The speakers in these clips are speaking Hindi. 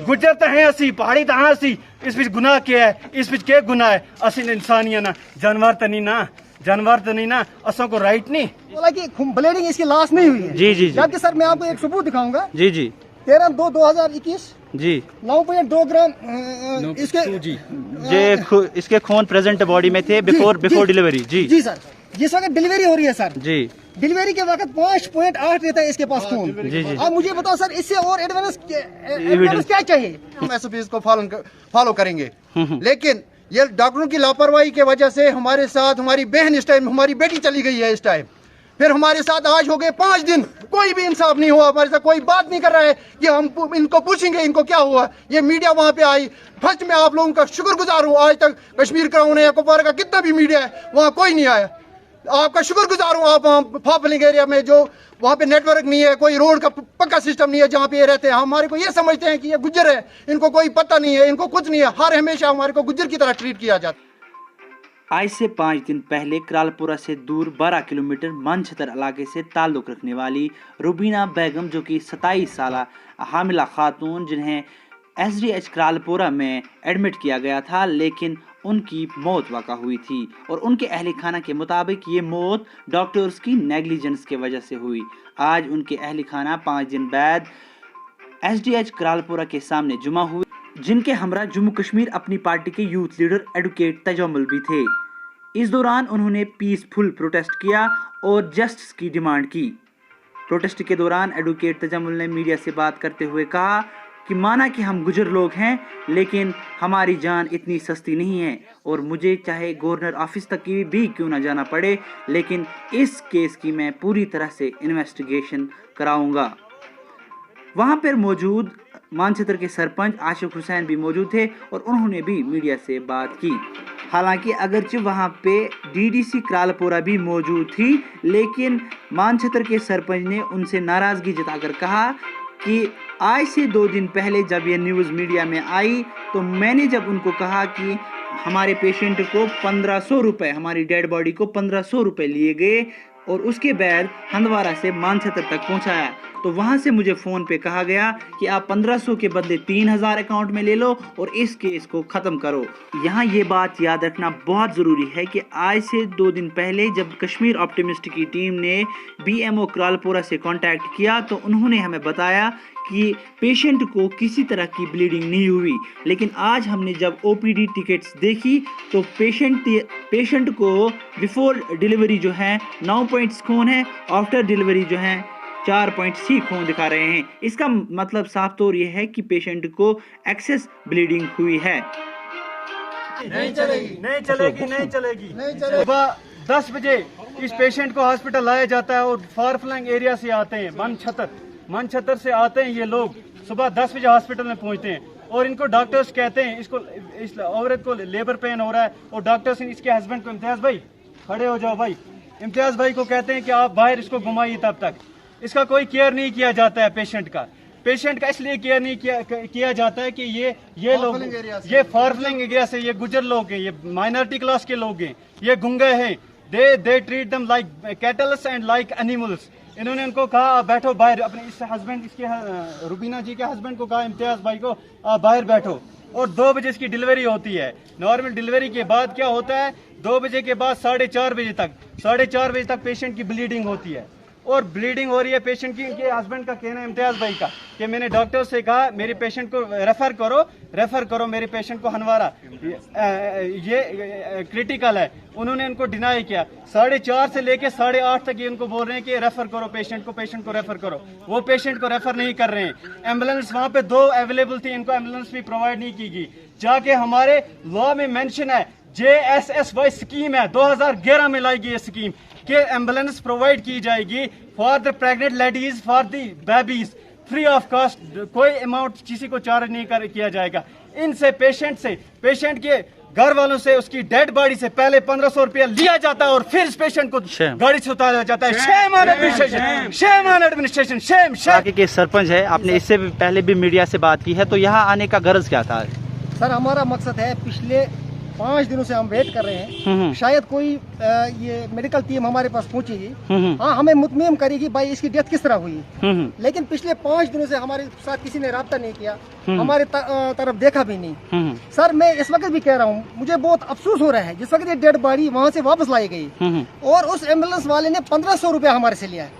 गुजर तो हैं असी पहाड़ी तो हाँ असी इस बिच गुनाह क्या है इस बिच क्या गुनाह है असी इंसान ही है ना जानवर तो नहीं ना असों को राइट नहीं बोला कि ब्लीडिंग इसकी लाश नहीं हुई है। जी। जबकि सर मैं आपको एक सबूत दिखाऊंगा। जी 13/2/2021 जी 9.2 ग्राम इसके खून प्रेजेंट बॉडी में थे बिफोर डिलीवरी। जी सर जिस वक्त डिलीवरी हो रही है सर जी डिलीवरी के वक्त 5.8 रहता है इसके पास खून। जी अब मुझे बताओ सर इससे और एडवांस क्या चाहिए। हम SOPs को फॉलो करेंगे, लेकिन ये डॉक्टरों की लापरवाही की वजह से हमारे साथ हमारी बहन इस टाइम हमारी बेटी चली गई है इस टाइम, फिर हमारे साथ आज हो गए 5 दिन कोई भी इंसाफ नहीं हुआ, हमारे साथ कोई बात नहीं कर रहा है कि हम इनको पूछेंगे इनको क्या हुआ। ये मीडिया वहाँ पे आई, फर्स्ट में आप लोगों का शुक्रगुजार हूँ, आज तक कश्मीर क्राउन या कुपवारा का कितना भी मीडिया है वहाँ कोई नहीं आया, आपका शुक्रगुजार हूँ। आप वहाँ फाफलिंग एरिया में जो वहाँ पे नेटवर्क नहीं है, कोई रोड का पक्का सिस्टम नहीं है जहाँ पे ये रहते हैं, हमारे को ये समझते हैं कि ये गुज्जर है, इनको कोई पता नहीं है, इनको कुछ नहीं है, हर हमेशा हमारे को गुज्जर की तरह ट्रीट किया जाता है। आज से 5 दिन पहले करालपुरा से दूर 12 किलोमीटर मानछतर इलाके से ताल्लुक़ रखने वाली रुबीना बेगम जो कि 27 साल हामिला खातून जिन्हें SDH करालपुरा में एडमिट किया गया था, लेकिन उनकी मौत वाक़ा हुई थी और उनके अहल खाना के मुताबिक ये मौत डॉक्टर्स की नेग्लिजेंस की वजह से हुई। आज उनके अहल खाना 5 दिन बाद SDH करालपुरा के सामने जुमा हुए, जिनके हमरा जम्मू कश्मीर अपनी पार्टी के यूथ लीडर एडवोकेट तजम्मुल भी थे। इस दौरान उन्होंने पीसफुल प्रोटेस्ट किया और जस्टिस की डिमांड की। प्रोटेस्ट के दौरान एडवोकेट तजम्मुल ने मीडिया से बात करते हुए कहा कि माना कि हम गुजर लोग हैं, लेकिन हमारी जान इतनी सस्ती नहीं है और मुझे चाहे गवर्नर ऑफिस तक की भी क्यों ना जाना पड़े, लेकिन इस केस की मैं पूरी तरह से इन्वेस्टिगेशन कराऊंगा। वहाँ पर मौजूद मानछतर के सरपंच आशिक हुसैन भी मौजूद थे और उन्होंने भी मीडिया से बात की। हालांकि अगरचे वहाँ पे DDC करालपुरा भी मौजूद थी, लेकिन मानछतर के सरपंच ने उनसे नाराज़गी जताकर कहा कि आज से 2 दिन पहले जब ये न्यूज़ मीडिया में आई तो मैंने जब उनको कहा कि हमारे पेशेंट को 1500 रुपये, हमारी डेड बॉडी को 1500 रुपये लिए गए और उसके बाद हंदवारा से मानछतर तक पहुंचाया, तो वहां से मुझे फ़ोन पे कहा गया कि आप 1500 के बदले 3000 अकाउंट में ले लो और इस केस को ख़त्म करो। यहाँ ये बात याद रखना बहुत ज़रूरी है कि आज से 2 दिन पहले जब कश्मीर ऑप्टिमिस्ट की टीम ने BMO करालपुरा से कांटेक्ट किया तो उन्होंने हमें बताया कि पेशेंट को किसी तरह की ब्लीडिंग नहीं हुई, लेकिन आज हमने जब OPD टिकट्स देखी तो पेशेंट को बिफोर डिलीवरी जो है 9 पॉइंट्स खून है, आफ्टर डिलीवरी जो है 4.6 खून दिखा रहे हैं। इसका मतलब साफ तौर ये है कि पेशेंट को एक्सेस ब्लीडिंग हुई है। नहीं चलेगी। सुबह 10 बजे इस पेशेंट को हॉस्पिटल लाया जाता है और फार फ्लंग एरिया से आते हैं, मानछतर से आते हैं ये लोग, सुबह 10 बजे हॉस्पिटल में पहुंचते हैं और इनको डॉक्टर्स कहते हैं इस औरत को लेबर पेन हो रहा है और डॉक्टर्स इसके हस्बैंड को इम्तियाज भाई खड़े हो जाओ भाई, इम्तियाज भाई को कहते हैं कि आप बाहर इसको घुमाइए, तब तक इसका कोई केयर नहीं किया जाता है। पेशेंट का इसलिए केयर नहीं किया जाता है कि ये लोग ये फारफ्लिंग एरिया से ये गुजर लोग हैं, ये माइनॉरिटी क्लास के लोग हैं, ये गुंगे हैं, they treat them like kettles and like animals. इन्होंने उनको कहा आप बैठो बाहर, अपने इस हस्बैंड इसके रुबीना जी के हस्बैंड को कहा इम्तियाज भाई को आप बाहर बैठो, और 2 बजे इसकी डिलीवरी होती है। नॉर्मल डिलीवरी के बाद क्या होता है 2 बजे के बाद 4:30 बजे तक पेशेंट की ब्लीडिंग होती है और ब्लीडिंग हो रही है पेशेंट की। इनके हस्बैंड का कहना है इम्तियाज भाई का कि मैंने डॉक्टर से कहा मेरे पेशेंट को रेफर करो मेरे पेशेंट को हंदवारा, ये क्रिटिकल है। उन्होंने इनको डिनाई किया। 4:30 से लेके 8:30 तक ये उनको बोल रहे हैं कि रेफर करो पेशेंट को रेफर करो। वो पेशेंट को रेफर नहीं कर रहे हैं। एम्बुलेंस वहाँ पे 2 अवेलेबल थी, इनको एम्बुलेंस भी प्रोवाइड नहीं की गई। जाके हमारे लॉ में मेंशन है, JSSY स्कीम है, 2011 में लाई गई ये स्कीम कि एम्बुलेंस प्रोवाइड की जाएगी for the pregnant ladies, for the babies, free of cost, कोई अमाउंट किसी को चार्ज नहीं किया जाएगा। इनसे पेशेंट के घर वालों से उसकी डेड बॉडी से पहले 1500 रुपया लिया जाता है और फिर इस पेशेंट को गाड़ी से उतारा जाता है। Shame on administration, shame. आगे के सरपंच है, आपने इससे पहले भी मीडिया से बात की है, तो यहाँ आने का गर्ज क्या था? सर हमारा मकसद है पिछले 5 दिनों से हम वेट कर रहे हैं, शायद कोई ये मेडिकल टीम हमारे पास पहुंचेगी, हाँ हमें मुतमिम करेगी भाई इसकी डेथ किस तरह हुई। लेकिन पिछले 5 दिनों से हमारे साथ किसी ने राब्ता नहीं किया, हमारे तरफ देखा भी नहीं। सर मैं इस वक्त भी कह रहा हूँ, मुझे बहुत अफसोस हो रहा है, जिस वक्त ये डेड बॉडी वहाँ से वापस लाई गई और उस एम्बुलेंस वाले ने 1500 रुपया हमारे से लिया है,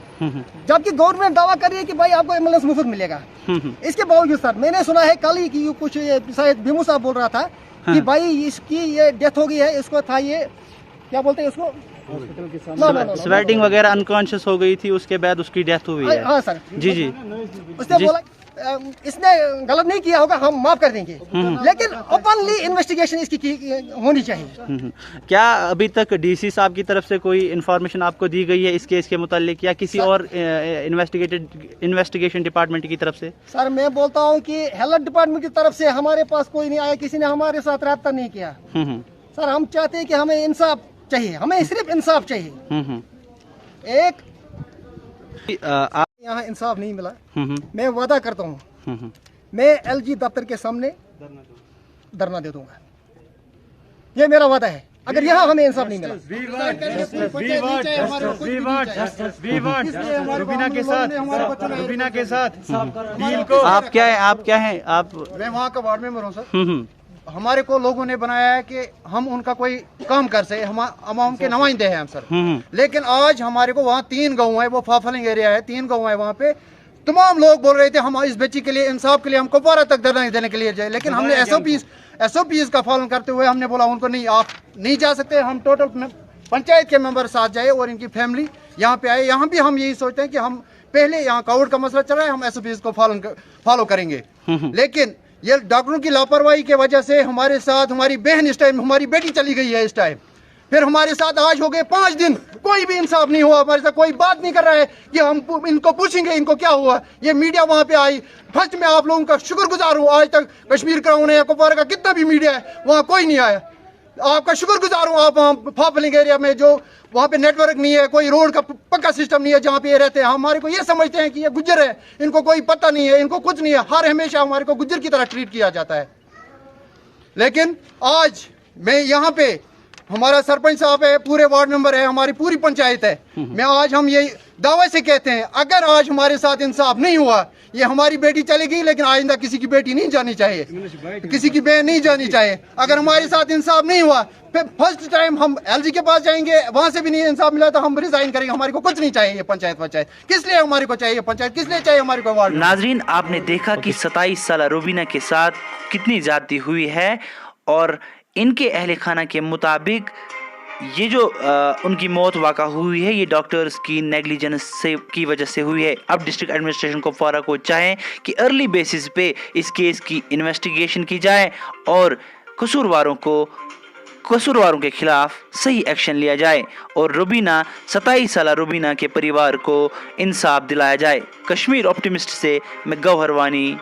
जबकि गवर्नमेंट दावा कर रही है कि भाई आपको एम्बुलेंस मुफ्त मिलेगा। इसके बावजूद सर मैंने सुना है कल ही कि कुछ शायद भीमू साहब बोल रहा था कि भाई इसकी ये डेथ हो गई है, इसको था ये क्या बोलते हैं इसको स्वेटिंग वगैरह अनकॉन्शियस हो गई थी, उसके बाद उसकी डेथ हुई है। हाँ सर जी उसने बोला इसने गलत नहीं किया होगा, हम माफ कर देंगे, लेकिन ओपनली इन्वेस्टिगेशन इसकी होनी चाहिए। क्या अभी तक डीसी साहब की तरफ से कोई इन्फॉर्मेशन आपको दी गई है इस केस के मुतालिक या किसी और इन्वेस्टिगेशन डिपार्टमेंट की तरफ से? सर मैं बोलता हूँ कि हेल्थ डिपार्टमेंट की तरफ से हमारे पास कोई नहीं आया, किसी ने हमारे साथ रब्ता नहीं किया। सर हम चाहते हैं कि हमें इंसाफ चाहिए, हमें सिर्फ इंसाफ चाहिए। एक यहाँ इंसाफ नहीं मिला, मैं वादा करता हूँ मैं एलजी दफ्तर के सामने धरना दे दूंगा, ये मेरा वादा है, अगर यहाँ हमें इंसाफ नहीं मिला। रुबीना के साथ डील को आप क्या है आप? मैं वहाँ का वार्ड मेंबर हूँ सर। हमारे को लोगों ने बनाया है कि हम उनका कोई काम कर सके, हम अवाम के नुमाइंदे हैं हम सर। लेकिन आज हमारे को वहाँ 3 गाँव है, वो फाफलिंग एरिया है, 3 गाँव है, वहाँ पे तमाम लोग बोल रहे थे हम इस बच्ची के लिए इंसाफ के लिए हम कुपवारा तक धरना देने के लिए जाए, लेकिन हमने एसओपीज का पालन करते हुए हमने बोला उनको नहीं, आप नहीं जा सकते, हम टोटल पंचायत के मेंबर साथ जाए और इनकी फैमिली यहाँ पे आए। यहाँ भी हम यही सोचते हैं कि हम पहले यहाँ कोविड का मसला चल रहा है, हम एसओपीज को फॉलो करेंगे, लेकिन ये डॉक्टरों की लापरवाही की वजह से हमारे साथ हमारी बहन इस टाइम, हमारी बेटी चली गई है इस टाइम, फिर हमारे साथ आज हो गए 5 दिन, कोई भी इंसाफ नहीं हुआ, हमारे साथ कोई बात नहीं कर रहा है कि हम इनको पूछेंगे इनको क्या हुआ। ये मीडिया वहाँ पे आई, फर्स्ट में आप लोगों का शुक्रगुजार हूँ, आज तक कश्मीर क्राउन है या कुपवारा का कितना भी मीडिया है वहाँ कोई नहीं आया, आपका शुक्रगुजार हूँ। आप वहाँ फाफलिंग एरिया में जो वहाँ पे नेटवर्क नहीं है, कोई रोड का पक्का सिस्टम नहीं है, जहाँ पे ये रहते हैं, हमारे को ये समझते हैं कि ये गुज्जर है, इनको कोई पता नहीं है, इनको कुछ नहीं है, हर हमेशा हमारे को गुज्जर की तरह ट्रीट किया जाता है। लेकिन आज मैं यहाँ पे, हमारा सरपंच साहब है, पूरे वार्ड मेंबर है, हमारी पूरी पंचायत है, मैं आज हम ये दावे से कहते हैं अगर आज हमारे साथ इंसाफ नहीं हुआ, ये हमारी बेटी चलेगी, लेकिन आइंदा किसी की बेटी नहीं जानी चाहिए, किसी की बहन नहीं जानी चाहिए। अगर हमारे साथ इंसाफ नहीं हुआ, फिर फर्स्ट टाइम हम एलजी के पास जाएंगे, वहां से भी नहीं इंसाफ मिला तो हम रिजाइन करेंगे। हमारे को कुछ नहीं चाहिए, ये पंचायत किस लिए हमारे को चाहिए, पंचायत किस लिए चाहिए हमारे को वार्ड। नाजरीन आपने देखा कि 27 साल रुबीना के साथ कितनी ज्यादती हुई है और इनके अहले खाना के मुताबिक ये जो उनकी मौत वाक़ा हुई है ये डॉक्टर्स की नेग्लिजेंस से की वजह से हुई है। अब डिस्ट्रिक्ट एडमिनिस्ट्रेशन को फौरा को चाहें कि अर्ली बेसिस पे इस केस की इन्वेस्टिगेशन की जाए और कसूरवारों के खिलाफ सही एक्शन लिया जाए और रुबीना 27 साल रुबीना के परिवार को इंसाफ दिलाया जाए। कश्मीर ऑप्टिमिस्ट से मैं गौहर वानी,